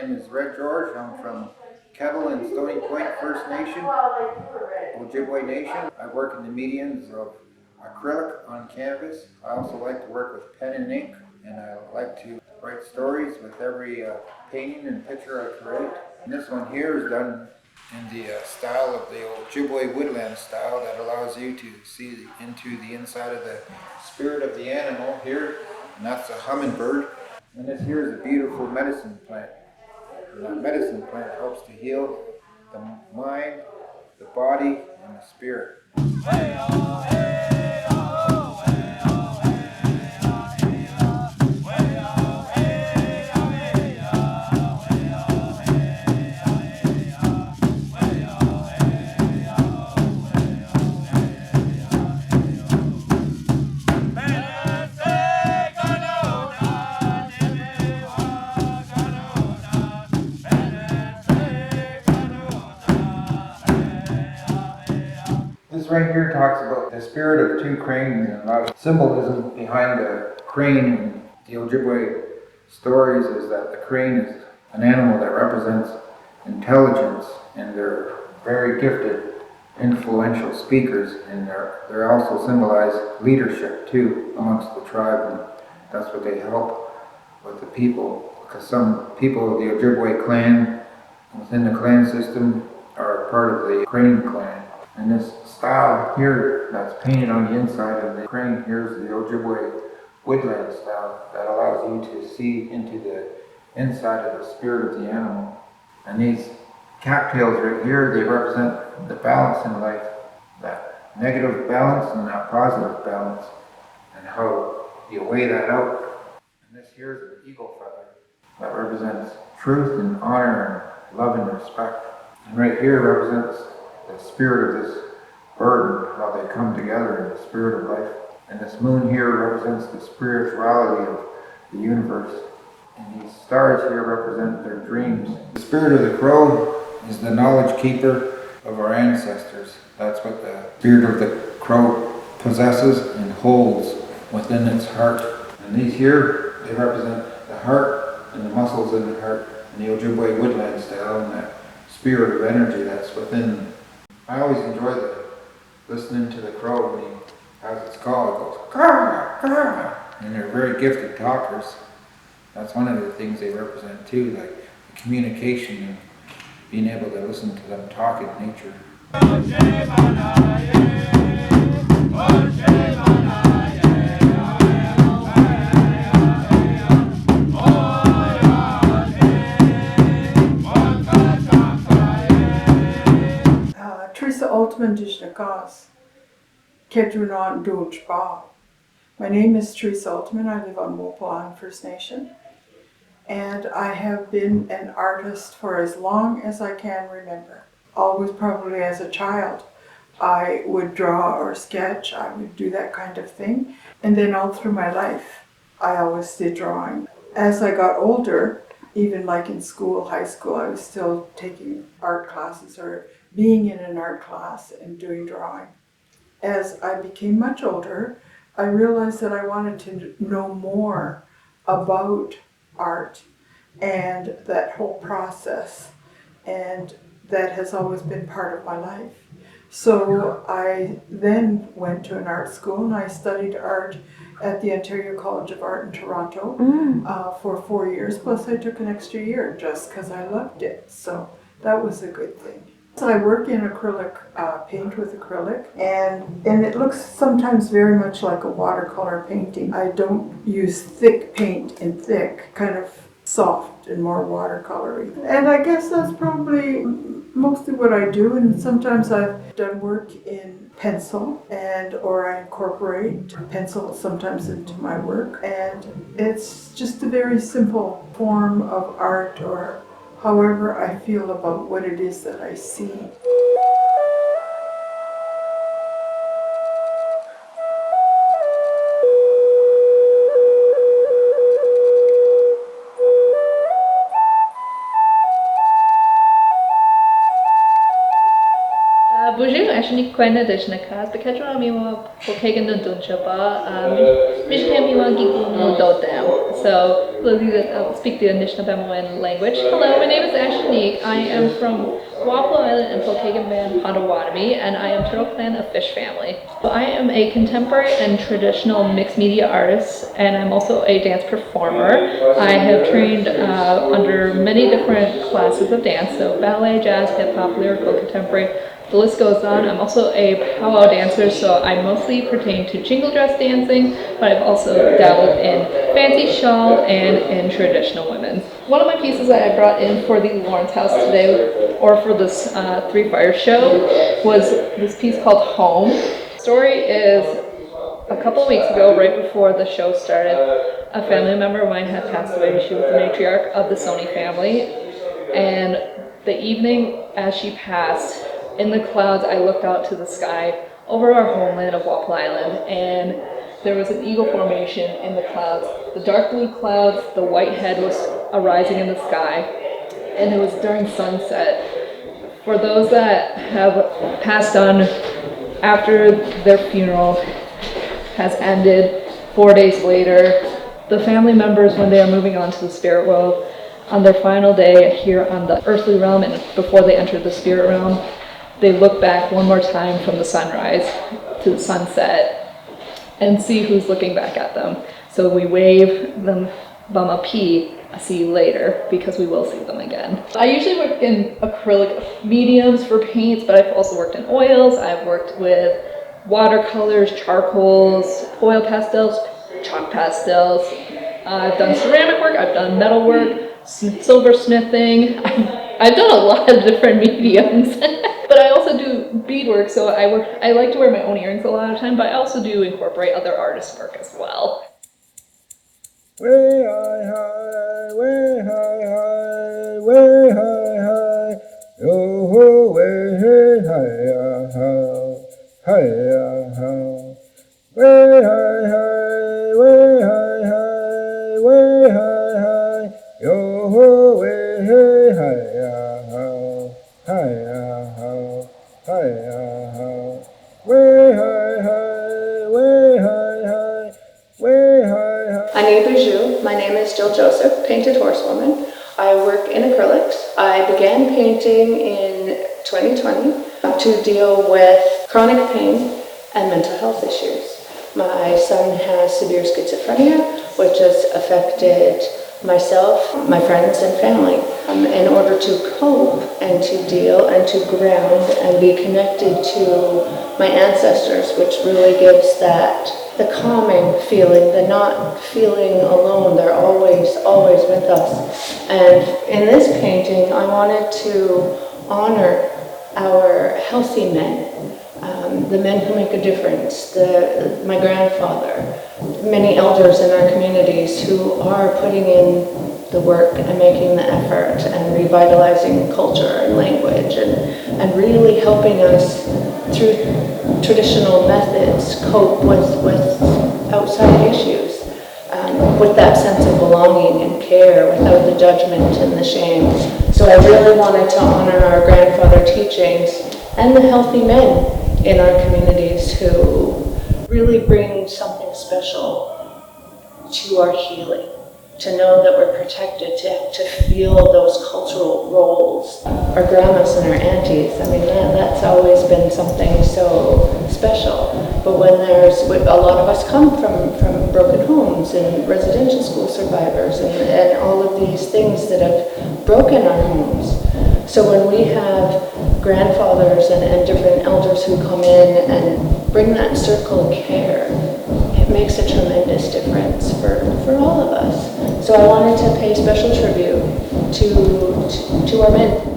name is Red George. I'm from Kettle and Stony Point First Nation, Ojibwe Nation. I work in the mediums of acrylic on canvas. I also like to work with pen and ink, and I like to write stories with every painting and picture I create. And this one here is done in the style of the Ojibwe woodland style that allows you to see into the inside of the spirit of the animal here, and that's a hummingbird. And this here is a beautiful medicine plant. And that medicine plant helps to heal the mind, the body, and the spirit. This right here talks about the spirit of two cranes and a lot of symbolism behind the crane. The Ojibwe stories is that the crane is an animal that represents intelligence, and they're very gifted, influential speakers, and they're also symbolize leadership too amongst the tribe, and that's what they help with the people, because some people of the Ojibwe clan within the clan system are part of the crane clan. And this style here that's painted on the inside of the crane here is the Ojibwe woodland style that allows you to see into the inside of the spirit of the animal. And these cattails right here, they represent the balance in life, that negative balance and that positive balance, and how you weigh that out. And this here is an eagle feather that represents truth and honor and love and respect. And right here represents the spirit of this bird and how they come together in the spirit of life. And this moon here represents the spirituality of the universe. And these stars here represent their dreams. The spirit of the crow is the knowledge keeper of our ancestors. That's what the spirit of the crow possesses and holds within its heart. And these here, they represent the heart and the muscles in the heart in the Ojibwe woodland style, and that spirit of energy that's within. I always enjoy listening to the crow when he has its call. It goes, caw, caw. And they're very gifted talkers. That's one of the things they represent too, like the communication and being able to listen to them talk in nature. Theresa Altiman Aamjiwnaang. My name is Theresa Altiman. I live on Walpole First Nation, and I have been an artist for as long as I can remember. Always, probably as a child, I would draw or sketch. I would do that kind of thing, and then all through my life, I always did drawing. As I got older, even like in school, high school, I was still taking art classes or being in an art class and doing drawing. As I became much older, I realized that I wanted to know more about art and that whole process, and that has always been part of my life. So I then went to an art school and I studied art at the Ontario College of Art in Toronto for 4 years, plus I took an extra year just because I loved it, so that was a good thing. So I work in acrylic, paint with acrylic, and it looks sometimes very much like a watercolor painting. I don't use thick paint in thick, kind of soft and more watercolory. And I guess that's probably mostly what I do, and sometimes I've done work in pencil or I incorporate pencil sometimes into my work, and it's just a very simple form of art, or however I feel about what it is that I see. Bonjour, Ashinique the Kettle Stony Point, Michigan Giggle Dotem. So, for those of you that speak the Anishinaabe language, hello, my name is Ashinique. I am from Walpole Island and Pokagon Band, Potawatomi, and I am Turtle Clan of Fish Family. So I am a contemporary and traditional mixed media artist, and I'm also a dance performer. I have trained under many different classes of dance, so ballet, jazz, hip hop, lyrical, contemporary. The list goes on. I'm also a powwow dancer, so I mostly pertain to jingle dress dancing, but I've also dabbled in fancy shawl and in traditional women's. One of my pieces that I brought in for the Lawrence House today, or for this Three Fires show, was this piece called Home. The story is a couple of weeks ago, right before the show started, a family member of mine had passed away. She was the matriarch of the Soney family, and the evening as she passed, in the clouds, I looked out to the sky over our homeland of Walpole Island, and there was an eagle formation in the clouds. The dark blue clouds, the white head was arising in the sky, and it was during sunset. For those that have passed on after their funeral has ended 4 days later, the family members, when they are moving on to the spirit world, on their final day here on the earthly realm and before they enter the spirit realm, they look back one more time from the sunrise to the sunset and see who's looking back at them. So we wave them Bama P, see you later, because we will see them again. I usually work in acrylic mediums for paints, but I've also worked in oils. I've worked with watercolors, charcoals, oil pastels, chalk pastels. I've done ceramic work, I've done metal work, silversmithing. I've done a lot of different mediums. But I also do beadwork, so I like to wear my own earrings a lot of time, but I also do incorporate other artist work as well. Way high, high, way high, high, way high, high, yo ho, way hey, high, high, high, way high, high, way high, high, way high, high, yo ho, way hey, high, high, high, way high, high, way high, high, way high, high. Bonjour, my name is Jill Joseph, Painted Horsewoman. I work in acrylics. I began painting in 2020 to deal with chronic pain and mental health issues. My son has severe schizophrenia, which has affected myself, my friends, and family. In order to cope and to deal and to ground and be connected to my ancestors, which really gives that the calming feeling, the not feeling alone. They're always with us. And in this painting, I wanted to honor our healthy men, the men who make a difference, my grandfather, many elders in our communities who are putting in the work and making the effort and revitalizing culture and language and really helping us through traditional methods cope with outside issues, with that sense of belonging and care without the judgment and the shame. So I really wanted to honor our grandfather teachings and the healthy men in our communities who really bring something special to our healing, to know that we're protected, to feel those cultural roles. Our grandmas and our aunties, I mean, that's always been something so special. But when a lot of us come from broken homes and residential school survivors and all of these things that have broken our homes. So when we have grandfathers and different elders who come in and bring that circle of care, it makes a tremendous difference for all of us. So I wanted to pay special tribute to our men.